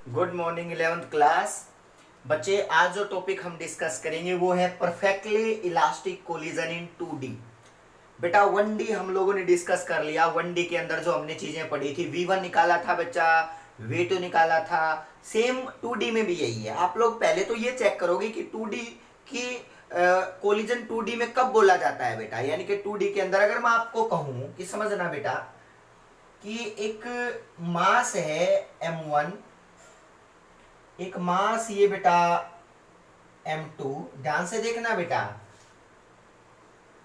Good morning 11th class. बच्चे आज जो टॉपिक हम डिस्कस करेंगे वो है परफेक्टली इलास्टिक कोलिजन इन 2D। बेटा 1D हम लोगों ने डिस्कस कर लिया। 1D के अंदर जो हमने चीजें पढ़ी थी, V1 निकाला था बच्चा, V2 निकाला था। सेम 2D में भी यही है। आप लोग पहले तो ये चेक करोगे कि 2D की कोलिजन 2D में कब बोला जाता है बेटा। यानी कि 2D के अंदर अगर मैं आपको कहूं कि समझना बेटा कि एक मास है M1, एक मास ये बेटा M2। ध्यान से देखना बेटा,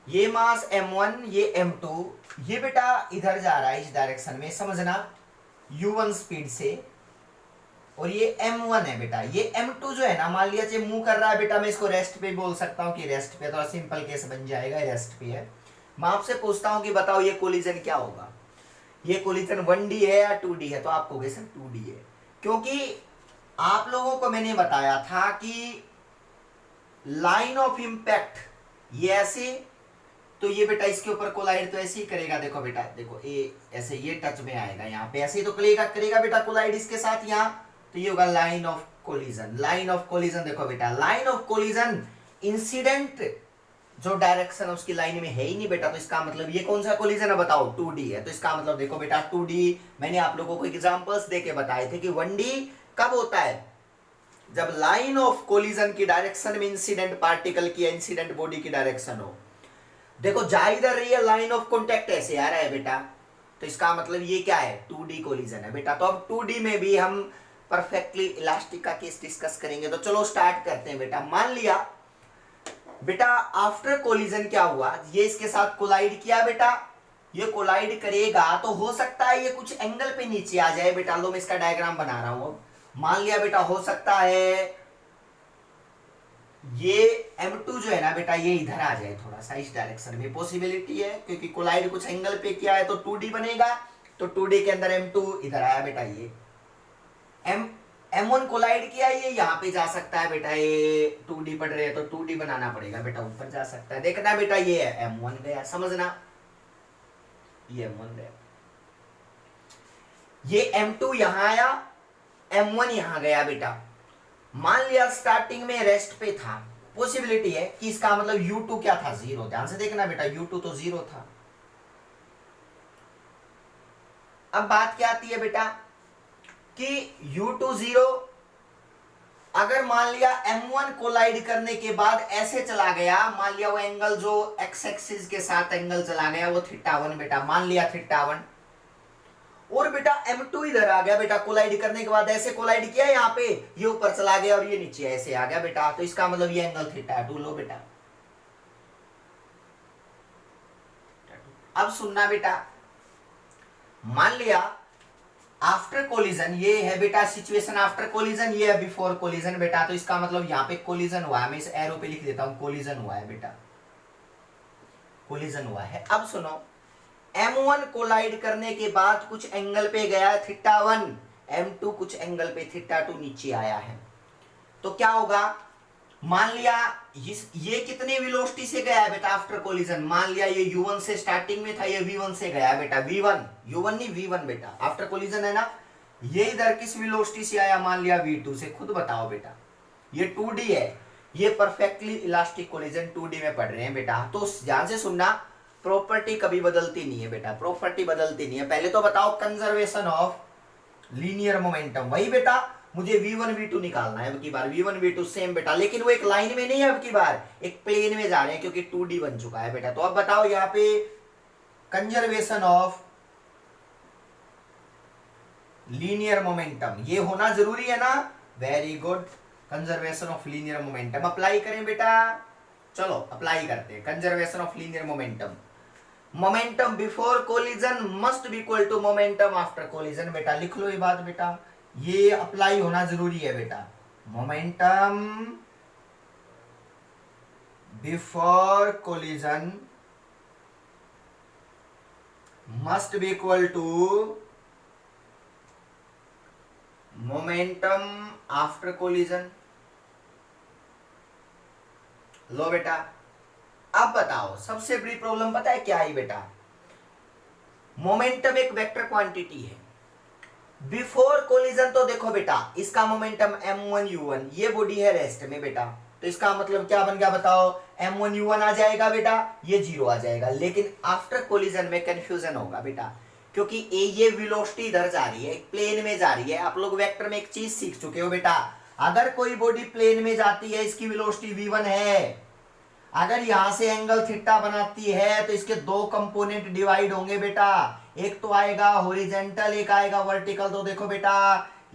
ये मास M1, ये M2, ये बेटा इधर जा रहा है इस डायरेक्शन में, समझना, U1 स्पीड से। और ये M1 है बेटा। ये M2 जो है ना, मान लिया जो मूव कर रहा है बेटा, मैं इसको रेस्ट पे बोल सकता हूं कि रेस्ट पे, थोड़ा सिंपल केस बन जाएगा, रेस्ट पे है। मैं आपसे पूछता हूं कि बताओ ये कोलिजन क्या होगा। ये कोलिजन 1D है या 2D है? तो आप कहोगे सर 2D है, क्योंकि आप लोगों को मैंने बताया था कि लाइन ऑफ इंपैक्ट ये ऐसे, तो ये बेटा इसके ऊपर कोलाइड तो ऐसे ही करेगा। देखो बेटा, देखो ये ऐसे, ये टच में आएगा, यहाँ पे ऐसे ही तो करेगा बेटा कोलाइड इसके साथ यहाँ, तो ये होगा line of collision. Line of collision देखो बेटा, लाइन ऑफ कोलिजन इंसिडेंट जो डायरेक्शन उसकी लाइन में है ही नहीं बेटा, तो इसका मतलब ये कौन सा कोलिजन है बताओ? 2D है। तो इसका मतलब देखो बेटा 2D मैंने आप लोगों को एग्जांपल्स देके बताए थे कि 1D कब होता है? जब लाइन ऑफ कोलिजन की डायरेक्शन में इंसिडेंट पार्टिकल की, इंसिडेंट बॉडी की डायरेक्शन हो। देखो जा इधर रही है, लाइन ऑफ कॉन्टेक्ट ऐसे आ रहा है बेटा, तो इसका मतलब ये क्या है? 2D कोलिजन है बेटा। तो अब 2D में भी हम परफेक्टली इलास्टिक का केस डिस्कस करेंगे। तो चलो स्टार्ट करते हैं बेटा। मान लिया बेटा आफ्टर कोलिजन क्या हुआ, ये इसके साथ कोलाइड किया बेटा, ये कोलाइड करेगा तो हो सकता है ये कुछ एंगल पे नीचे आ जाए बेटा। लो मैं इसका डायग्राम बना रहा हूं। मान लिया बेटा हो सकता है ये M2 जो है ना बेटा, ये इधर आ जाए थोड़ा सा इस डायरेक्शन में, पॉसिबिलिटी है, क्योंकि कोलाइड कुछ एंगल पे किया है तो 2D बनेगा। तो 2D के अंदर M2 इधर आया बेटा, ये M1 कोलाइड किया, ये यहाँ पे जा सकता है बेटा। ये 2D पढ़ रहे हैं तो 2D बनाना पड़ेगा बेटा, ऊपर जा सकता है। देखना बेटा ये है M1 गया, समझना, ये M1 गया, ये M2 यहां आया, M1 यहां गया बेटा। मान लिया स्टार्टिंग में रेस्ट पे था, पॉसिबिलिटी है कि इसका मतलब U2 क्या था? 0। ध्यान से देखना बेटा, U2 तो 0 था। अब बात क्या आती है बेटा कि U2 0, अगर मान लिया M1 कोलाइड करने के बाद ऐसे चला गया, मान लिया वो एंगल जो एक्स एक्सिस के साथ एंगल चला गया वो θ1 बेटा, मान लिया θ1, और बेटा M2 इधर आ गया बेटा, कोलाइड करने के बाद ऐसे कोलाइड किया यहाँ पे, ये ऊपर चला गया और ये नीचे ऐसे आ गया बेटा, तो इसका मतलब ये एंगल θ2 लो बेटा। अब सुनना बेटा, मान लिया आफ्टर कोलिजन, ये है बेटा सिचुएशन आफ्टर कोलिजन, ये है बिफोर कोलिजन बेटा, तो इसका मतलब यहाँ पे कोलिजन हुआ है। मैं इस एरो पे लिख देता हूं, कोलिजन हुआ है बेटा, कोलिजन हुआ है। अब सुनो, M1 कोलाइड करने के बाद कुछ एंगल पे गया θ1, M2 कुछ एंगल पे θ2 नीचे आया है, तो क्या होगा? मान लिया ये कितने वेलोसिटी से गया है बेटा आफ्टर कोलिजन? मान लिया ये U1 से स्टार्टिंग में था, ये V1 से गया बेटा, V1, U1 नहीं V1 बेटा, आफ्टर कोलिजन है ना। ये इधर किस वेलोसिटी से आया? मान लिया V2 से, खुद बताओ बेटा। ये 2D है, ये परफेक्टली इलास्टिक कोलिजन 2D में पढ़ रहे हैं बेटा। तो ध्यान से सुनना, प्रॉपर्टी कभी बदलती नहीं है बेटा, प्रॉपर्टी बदलती नहीं है। पहले तो बताओ कंजर्वेशन ऑफ लीनियर मोमेंटम, वही बेटा मुझे V1 V2 निकालना है अब की बार। V1 V2 सेम बेटा, लेकिन वो एक लाइन में नहीं है अब की बार, एक प्लेन में जा रहे हैं, क्योंकि 2D बन चुका है बेटा। तो अब बताओ यहाँ पे कंजर्वेशन ऑफ लीनियर मोमेंटम ये होना जरूरी है ना? Very good, conservation of linear momentum apply करें बेटा। चलो अप्लाई करते हैं conservation of linear momentum. Momentum before collision must be equal to momentum after collision बेटा, लिख लो ये बात बेटा, ये अप्लाई होना जरूरी है बेटा। Momentum before collision must be equal to momentum after collision. लो बेटा, अब बताओ सबसे बड़ी प्रॉब्लम पता है क्या है बेटा? मोमेंटम एक वेक्टर क्वांटिटी है, बिफोर कोलिजन तो देखो बेटा इसका मोमेंटम m1u1, ये बॉडी है रेस्ट में बेटा, तो इसका मतलब क्या बन गया बताओ, m1u1 आ जाएगा बेटा, ये 0 आ जाएगा। लेकिन आफ्टर कोलिजन में कंफ्यूजन होगा बेटा, क्योंकि ये वेलोसिटी इधर जा रही है, प्लेन में जा रही है। आप लोग वेक्टर में एक चीज सीख चुके हो बेटा, अगर कोई बॉडी प्लेन में जाती है, इसकी वेलोसिटी v1 है, अगर यहां से एंगल थीटा बनाती है तो इसके दो कंपोनेंट डिवाइड होंगे बेटा, एक तो आएगा हॉरिजॉन्टल, एक आएगा वर्टिकल। तो देखो बेटा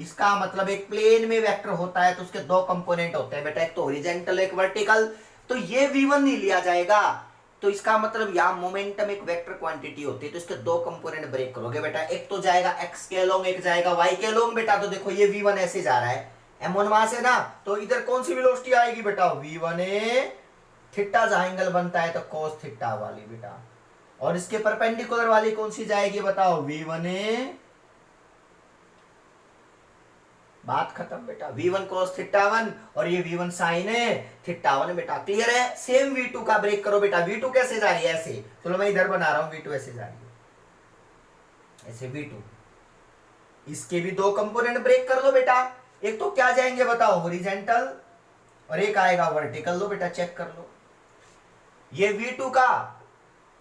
इसका मतलब एक प्लेन में वेक्टर होता है तो उसके दो कंपोनेंट होते हैं बेटा, एक तो हॉरिजॉन्टल एक वर्टिकल, तो ये v1 नहीं लिया जाएगा। तो इसका मतलब यहां मोमेंटम एक वेक्टर क्वांटिटी होती है, तो इसके दो कंपोनेंट ब्रेक करोगे बेटा, एक तो जाएगा x के लोंग, एक जाएगा y के लोंग बेटा। तो देखो ये v1 ऐसे जा रहा है, m1 वहां से ना, तो इधर कौन सी वेलोसिटी आएगी बेटा, v1a, थीटा जहां एंगल बनता है तो cos थीटा वाली बेटा, और इसके परपेंडिकुलर वाली कौन सी जाएगी बताओ, v1a, बात खत्म बेटा, v1 cos थीटा 1 और ये v1 sin थीटा 1 बेटा। क्लियर है? सेम v2 का ब्रेक करो बेटा, v2 कैसे जा रही है ऐसे, चलो मैं इधर बना रहा हूं, v2 ऐसे जा रही है, ऐसे v2, इसके भी दो कंपोनेंट ब्रेक कर लो बेटा, एक तो क्या जाएंगे बताओ हॉरिजॉन्टल और एक आएगा वर्टिकल। लो बेटा चेक कर लो, ये v2 का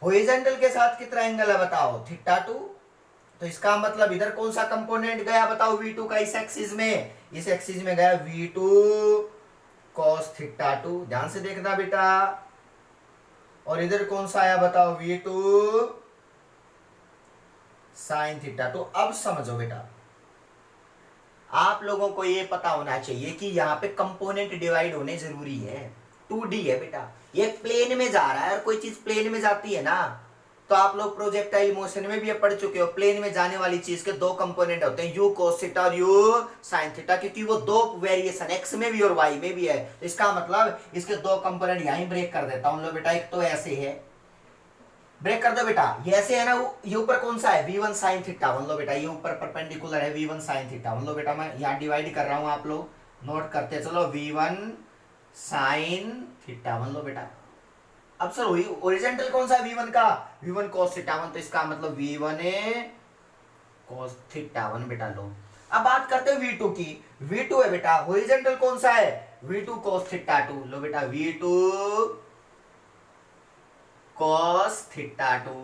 हॉरिजॉन्टल के साथ कितना एंगल है बताओ, थीटा 2, तो इसका मतलब इधर कौन सा कंपोनेंट गया बताओ v2 का, इस एक्सिस में, इस एक्सिस में गया v2 cos थीटा 2, ध्यान से देखना बेटा, और इधर कौन सा आया बताओ, v2 sin थीटा 2। अब समझो बेटा, आप लोगों को ये पता होना चाहिए कि यहाँ पे कंपोनेंट डिवाइड होने जरूरी है, 2D है बेटा, ये प्लेन में जा रहा है, और कोई चीज प्लेन में जाती है ना, तो आप लोग प्रोजेक्टाइल मोशन में भी पढ़ चुके हो, प्लेन में जाने वाली चीज के दो कंपोनेंट होते हैं, u cos थीटा और u sin थीटा, क्योंकि वो दो वेरिएशन x में भी और y में भी है, तो इसका मतलब इसके दो कंपोनेंट यहीं ब्रेक कर देता हूं। लो बेटा एक तो ऐसे है, ब्रेक कर दो बेटा, ये ऐसे है ना, ये ऊपर कौन सा है, v1 sin थीटा 1, लो बेटा ये ऊपर परपेंडिकुलर है v1 sin थीटा 1, लो बेटा मैं यहाँ डिवाइड कर रहा हूं, आप लोग नोट करते चलो, v1 sin थीटा 1, लो बेटा। अब सर ओरिजेंटल कौन सा है v1 का, v1 cos थीटा 1, तो इसका मतलब v1a cos थीटा 1 बेटा। लो अब बात करते हैं v2 की, v2 है बेटा, हॉरिजॉन्टल कौन सा है, v2 cos थीटा 2, लो बेटा v2 cos थीटा 2।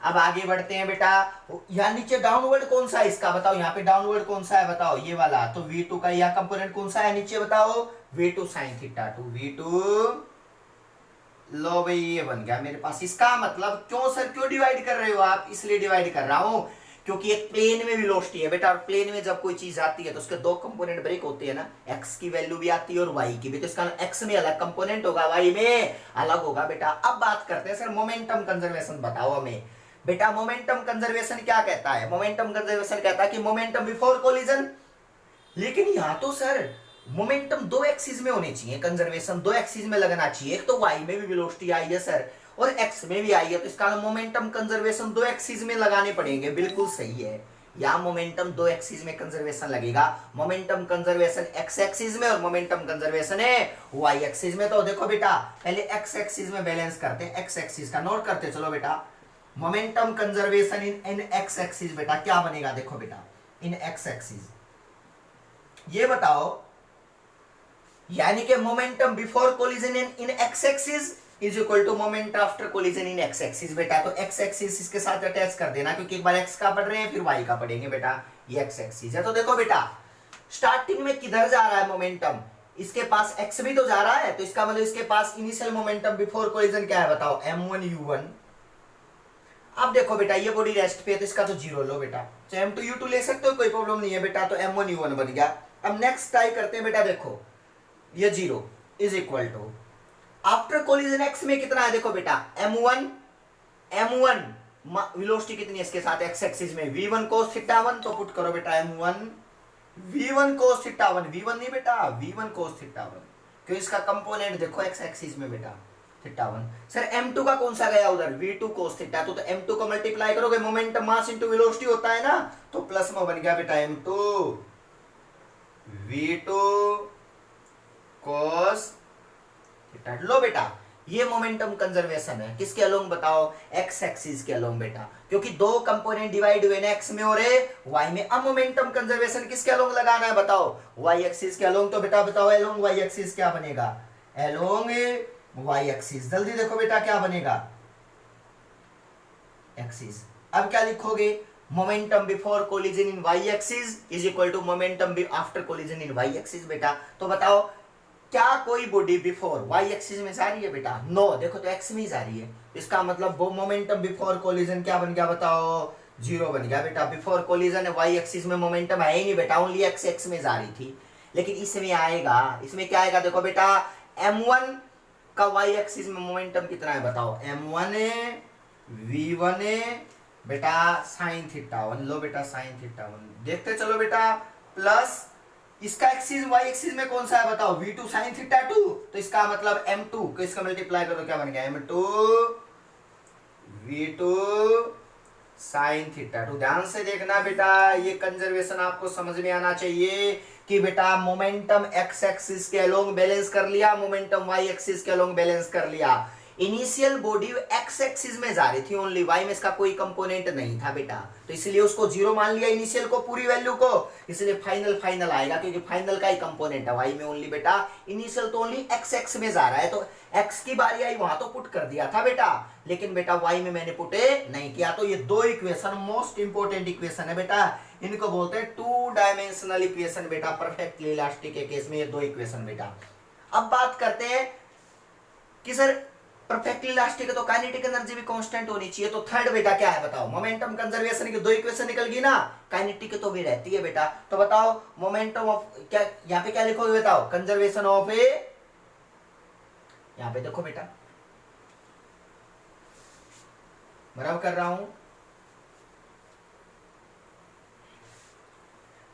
अब आगे बढ़ते हैं बेटा, यहाँ नीचे डाउनवर्ड कौन सा है इसका बताओ, यहाँ पे डाउनवर्ड कौन सा है बताओ, ये वाला, तो v2 का यह कंपोनेंट कौन सा है नीचे बताओ, v2 sin थीटा 2, v2, लो भाई ये बन गया मेरे पास। इसका मतलब क्यों सर, क्यों डिवाइड कर रहे हो आप, इसलिए डिवाइड कर रहा हूं क्योंकि एक प्लेन में वेलोसिटी है बेटा, और प्लेन में जब कोई चीज आती है तो उसके दो कंपोनेंट ब्रेक होते हैं ना, x की वैल्यू भी आती है और y की भी, तो इसका x में अलग कंपोनेंट होगा, y में अलग होगा बेटा। अब बात करते हैं सर मोमेंटम कंजर्वेशन बताओ हमें बेटा, मोमेंटम कंजर्वेशन क्या कहता है, मोमेंटम कंजर्वेशन कहता है कि मोमेंटम बिफोर कोलिजन, लेकिन यहां तो सर मोमेंटम दो एक्सिस में होने चाहिए, कंजर्वेशन दो एक्सिस में लगना चाहिए, एक तो y में भी वेलोसिटी आई है सर और x में भी आई है, तो इसका मोमेंटम कंजर्वेशन दो एक्सिस में लगाने पड़ेंगे, बिल्कुल सही है, या मोमेंटम दो एक्सिस में कंजर्वेशन लगेगा, मोमेंटम कंजर्वेशन x एक्सिस में और मोमेंटम कंजर्वेशन है y एक्सिस में। तो देखो बेटा पहले x एक्सिस में बैलेंस करते हैं, x एक्सिस का नोट करते चलो बेटा, momentum conservation in x axis बेटा क्या बनेगा, देखो बेटा इन x एक्सिस, ये बताओ यानी कि momentum before collision in x axis is equal to moment after collision in x axis बेटा, तो x एक्सिस इसके साथ अटैच कर देना, क्योंकि एक बार x का पढ़ रहे हैं फिर y का पढ़ेंगे बेटा, ये x एक्सिस है। तो देखो बेटा स्टार्टिंग में किधर जा रहा है मोमेंटम, इसके पास x भी तो जा रहा है, तो इसका मतलब इसके पास इनिशियल मोमेंटम बिफोर कोलिजन क्या है बताओ, m1u1। अब देखो बेटा ये बॉडी रेस्ट पे है तो इसका तो जीरो लो बेटा, चाहे m2u2 ले सकते हो कोई प्रॉब्लम नहीं है बेटा, तो m1u1 बन गया। अब नेक्स्ट ट्राई करते हैं बेटा, देखो ये zero is equal to after collision x में कितना है, देखो बेटा m1 वेलोसिटी कितनी है इसके साथ x एक्सिस में, v1 cos थीटा 1, तो पुट करो बेटा m1 v1 cos theta 1, v1 नहीं बेटा v1 cos थीटा 1, क्यों इसका कंपोनेंट देखो x एक्सिस में बेटा थीटा 1। सर m2 का कौन सा गया उधर, v2 cos थीटा, तो m2 को मल्टीप्लाई करोगे, मोमेंटम मास इनटू वेलोसिटी होता है ना, तो प्लस में बन गया बेटा m2 v2 cos थीटा। लो बेटा ये मोमेंटम कंजर्वेशन है किसके अलोंग बताओ, एक्स एक्सिस के अलोंग बेटा, क्योंकि दो कंपोनेंट डिवाइड हुए ना एक्स में और वाई में। अब मोमेंटम कंजर्वेशन किसके अलोंग लगाना है बताओ, वाई एक्सिस के अलोंग। तो बेटा बताओ अलोंग वाई एक्सिस क्या बनेगा, अलोंग वाई एक्सिस। जल्दी देखो बेटा क्या बनेगा, एक्सिस। अब क्या लिखोगे, momentum before collision in Y axis is equal to momentum after collision in Y axis. बेटा तो बताओ क्या कोई बॉडी बिफोर वाई एक्सिस में जा रही है बेटा, नो, देखो तो एक्स में जा रही है। इसका मतलब वो मोमेंटम बिफोर कोलिजन क्या बन गया बताओ, जीरो बन गया बेटा। बिफोर कोलिजन वाई एक्सिस में मोमेंटम है ही नहीं बेटा, ओनली एक्स एक्स में जा रही थी। लेकिन इसमें आएगा, इसमें क्या आएगा देखो बेटा, m1 का वाई एक्सिस में मोमेंटम कितना है बताओ, m1 v1 बेटा साइन थीटा 1, लो बेटा साइन थीटा 1 देखते चलो बेटा, प्लस इसका एक्सिस वाई एक्सिस में कौन सा है बताओ, v2 sin थीटा 2, तो इसका मतलब m2 को इसका मल्टीप्लाई करो क्या बन गया, m2 v2 sin थीटा 2। ध्यान से देखना बेटा, ये कंजर्वेशन आपको समझ में आना चाहिए कि बेटा मोमेंटम x एक्सिस के अलोंग बैलेंस कर लिया, मोमेंटम y एक्सिस के अलोंग बैलेंस कर लिया। इनिशियल बॉडी x एक्सिस में जा रही थी ओनली, y में इसका कोई कंपोनेंट नहीं था बेटा, तो इसलिए उसको जीरो मान लिया इनिशियल को, पूरी वैल्यू को, इसलिए फाइनल फाइनल आएगा क्योंकि फाइनल का ही कंपोनेंट है y में ओनली बेटा। इनिशियल तो ओनली x एक्स में जा रहा है, तो x की बारी आई वहां तो पुट कर दिया था बेटा, लेकिन बेटा y में मैंने पुट नहीं किया। तो ये दो इक्वेशन मोस्ट इंपोर्टेंट इक्वेशन है बेटा, इनको बोलते हैं टू डायमेंशनल इक्वेशन बेटा, परफेक्टली इलास्टिक के केस में ये दो इक्वेशन बेटा। अब बात करते हैं कि सर परफेक्टली इलास्टिक है तो काइनेटिक एनर्जी भी कांस्टेंट होनी चाहिए, तो थर्ड बेटा क्या है बताओ, मोमेंटम कंजर्वेशन की दो इक्वेशन निकल गई ना, काइनेटिक तो भी रहती है बेटा। तो बताओ मोमेंटम ऑफ क्या, यहां पे क्या लिखोगे बताओ, कंजर्वेशन ऑफ ए, यहां पे देखो बेटा बराबर कर रहा हूं,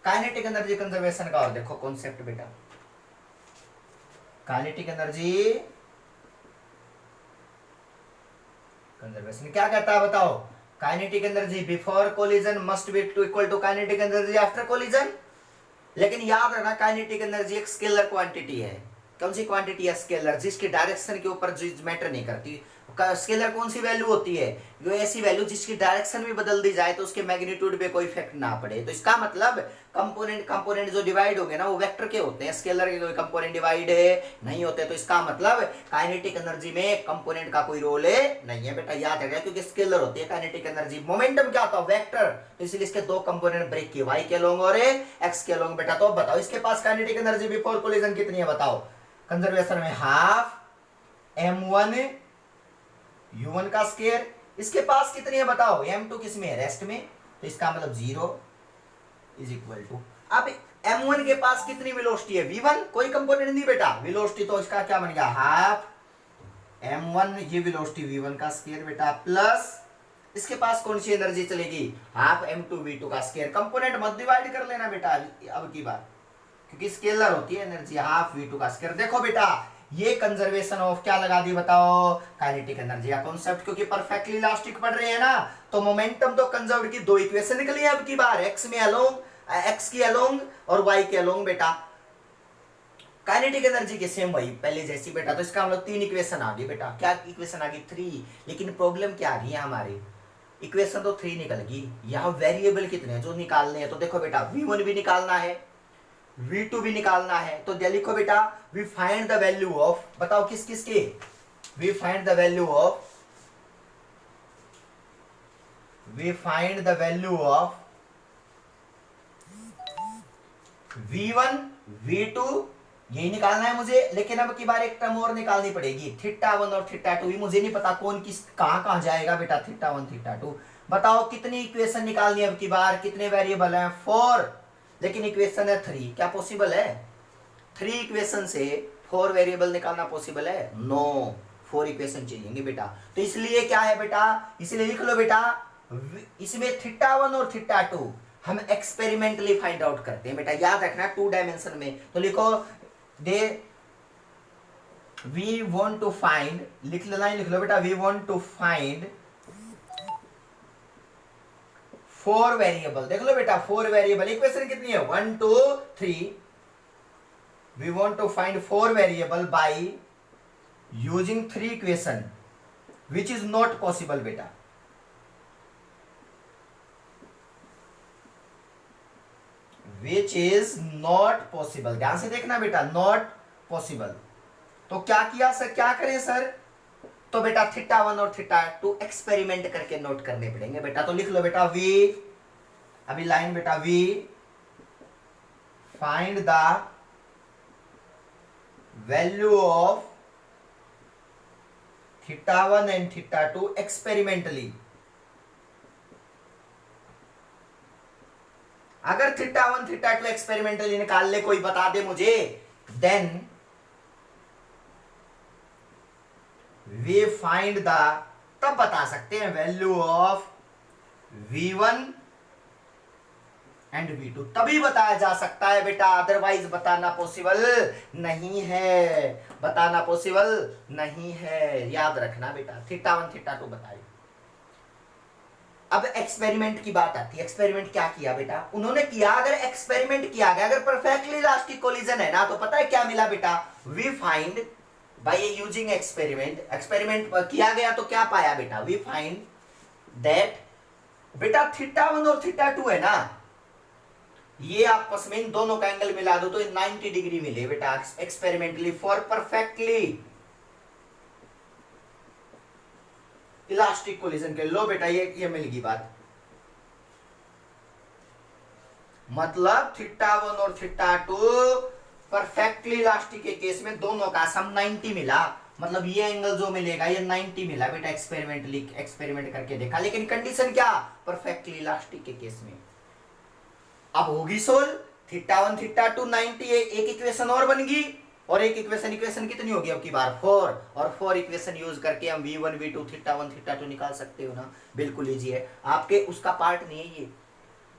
काइनेटिक एनर्जी कंजर्वेशन का और देखो कॉन्सेप्ट बेटा, काइनेटिक एनर्जी कंजर्वेशन क्या कहता है बताओ, kinetic energy before collision must be equal to kinetic energy after collision. लेकिन याद रखना काइनेटिक एनर्जी एक स्केलर क्वांटिटी है, कौन सी क्वांटिटी है, स्केलर, जिसकी डायरेक्शन के ऊपर मैटर नहीं करती। स्केलर कौन सी वैल्यू होती है, जो ऐसी वैल्यू जिसकी डायरेक्शन भी बदल दी जाए तो उसके मैग्नीट्यूड पे कोई इफेक्ट ना पड़े। तो इसका मतलब कंपोनेंट जो डिवाइड होंगे ना वो वेक्टर के होते हैं, स्केलर के कोई कंपोनेंट डिवाइड नहीं होते। तो इसका मतलब काइनेटिक एनर्जी में कंपोनेंट का कोई रोल नहीं है बेटा, याद रखना, क्योंकि स्केलर होती है काइनेटिक एनर्जी। मोमेंटम क्या होता है, वेक्टर, तो इसलिए इसके दो कंपोनेंट ब्रेक किए, वाई के अलोंग और एक्स के अलोंग बेटा। तो बताओ इसके पास काइनेटिक एनर्जी बिफोर कोलिजन कितनी है बताओ, कंजर्वेशन में हाफ m1 u1 का स्क्वायर, इसके पास कितनी है बताओ, m2 किस में है, रेस्ट में, तो इसका मतलब 0 इज इक्वल टू, अब m1 के पास कितनी वेलोसिटी है, v1, कोई कंपोनेंट नहीं बेटा, वेलोसिटी तो इसका क्या बन गया, हाफ m1, ये वेलोसिटी v1 का स्क्वायर बेटा, प्लस इसके पास कौन सी एनर्जी चलेगी, हाफ m2 v2 का स्क्वायर। कंपोनेंट मत डिवाइड कर लेना बेटा अब की बार, क्योंकि स्केलर होती है एनर्जी, हाफ v2 का स्क्वायर। देखो बेटा ये कंजर्वेशन ऑफ क्या लगा दी बताओ, काइनेटिक एनर्जी का कॉन्सेप्ट, क्योंकि परफेक्टली इलास्टिक पढ़ रहे हैं ना, तो मोमेंटम तो कंजर्व की दो इक्वेशन निकली है अब की बार, एक्स में अलोंग, एक्स की अलोंग और वाई के अलोंग बेटा। काइनेटिक एनर्जी के सेम वही पहले जैसी बेटा, तो इसका मतलब तीन इक्वेशन आ गई बेटा। क्या इक्वेशन आ गई, 3। लेकिन प्रॉब्लम क्या आ गई है हमारी, इक्वेशन तो 3 निकल गई, यहाँ वेरिएबल कितने हैं जो निकालने हैं। तो देखो बेटा v1 भी निकालना है, v2 भी निकालना है, तो लिखो बेटा we find the value of, बताओ किस किस के, we find the value of v1 v2, यही निकालना है मुझे। लेकिन अब की बार एक टर्म और निकालनी पड़ेगी, थीटा 1 और थीटा 2, मुझे नहीं पता कौन किस कहां जाएगा बेटा, थीटा 1 थीटा 2। बताओ कितनी इक्वेशन निकालनी है अब की बार, कितने वेरिएबल हैं, 4, लेकिन इक्वेशन है 3, क्या पॉसिबल है, 3 इक्वेशन से 4 वेरिएबल निकालना पॉसिबल है, नो, 4 इक्वेशन चाहिए बेटा। तो इसलिए क्या है बेटा, इसलिए लिख लो बेटा, इसमें थीटा 1 और थीटा 2 हम एक्सपेरिमेंटली फाइंड आउट करते हैं बेटा, याद रखना 2 डायमेंशन में। तो लिखो they we want to find, लिख लो बेटा, we want to find 4 variable, देख लो बेटा 4 वेरिएबल, इक्वेशन कितनी है 1 2 3, we want to find 4 variable by using 3 equation which is not possible बेटा। विच इज नॉट पॉसिबल, ध्यान से देखना बेटा, नॉट पॉसिबल। तो क्या किया सर, क्या करें सर, तो बेटा θ1 और θ2 एक्सपेरिमेंट करके नोट करने पड़ेंगे बेटा। तो लिख लो बेटा वी, अभी लाइन बेटा, we find the value of θ1 and θ2 experimentally. अगर θ1 θ2 एक्सपेरिमेंटली निकाल ले, कोई बता दे मुझे, देन वी फाइंड द, तब बता सकते हैं value of v1 and v2, तभी बताया जा सकता है बेटा, अदरवाइज बताना पॉसिबल नहीं है, बताना पॉसिबल नहीं है, याद रखना बेटा। θ1 θ2 बताइए। अब एक्सपेरिमेंट की बात आती है। एक्सपेरिमेंट क्या किया बेटा, उन्होंने किया, अगर एक्सपेरिमेंट किया गया, अगर परफेक्टली इलास्टिक कोलिजन है ना, तो पता है क्या मिला बेटा, we find by using experiment, experiment किया गया तो क्या पाया बेटा, वी फाइंड दैट बेटा θ1 और θ2 है ना, ये आपस में इन दोनों का एंगल मिला दो तो 90 डिग्री मिले बेटा experimentally for perfectly elastic collision के। लो बेटा ये मिल गई बात, मतलब θ1 और θ2 परफेक्टली इलास्टिक के केस में दोनों का सम 90 मिला, मतलब ये एंगल जो मिलेगा ये 90 मिला बेटा एक्सपेरिमेंटली, एक्सपेरिमेंट करके देखा। लेकिन कंडीशन क्या, परफेक्टली इलास्टिक के केस में। अब होगी सोल्व, θ1 θ2 90, एक इक्वेशन और बन गई, और एक इक्वेशन कितनी होगी अब की बार, 4, और 4 इक्वेशन यूज करके हम v1 v2 θ1 θ2 निकाल सकते हो ना, बिल्कुल इजी है। आपके उसका पार्ट नहीं है ये।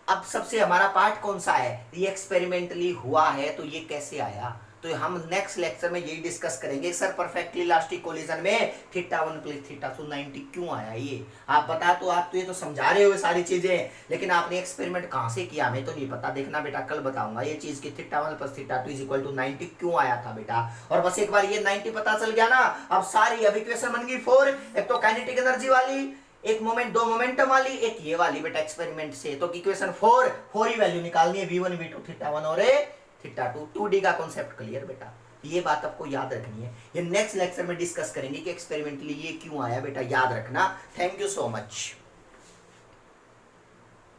अब सबसे हमारा पार्ट कौन सा है, ये एक्सपेरिमेंटली हुआ है तो ये कैसे आया, तो हम नेक्स्ट लेक्चर में यही डिस्कस करेंगे। सर परफेक्टली इलास्टिक कोलिजन में θ1 प्लस θ2 90 क्यों आया, ये आप बता, तो आप तो ये तो समझा रहे हो सारी चीजें, लेकिन आपने एक्सपेरिमेंट कहां से किया हमें तो नहीं पता। देखना बेटा कल बताऊंगा ये चीज कि θ1 प्लस θ2 इज इक्वल टू 90 क्यों आया था बेटा। और बस एक बार ये 90 पता चल गया ना, अब सारी अब इक्वेशन बन गई 4, एक तो काइनेटिक एनर्जी वाली, एक मोमेंट, दो मोमेंटम वाली, एक ये वाली बेटा एक्सपेरिमेंट से। तो इक्वेशन 4 ही वैल्यू निकालनी है, v1 v2 θ1 और θ2। 2D का कॉन्सेप्ट क्लियर बेटा, ये बात आपको याद रखनी है। ये नेक्स्ट लेक्चर में डिस्कस करेंगे कि एक्सपेरिमेंटली ये क्यों आया बेटा, याद रखना। Thank you so much.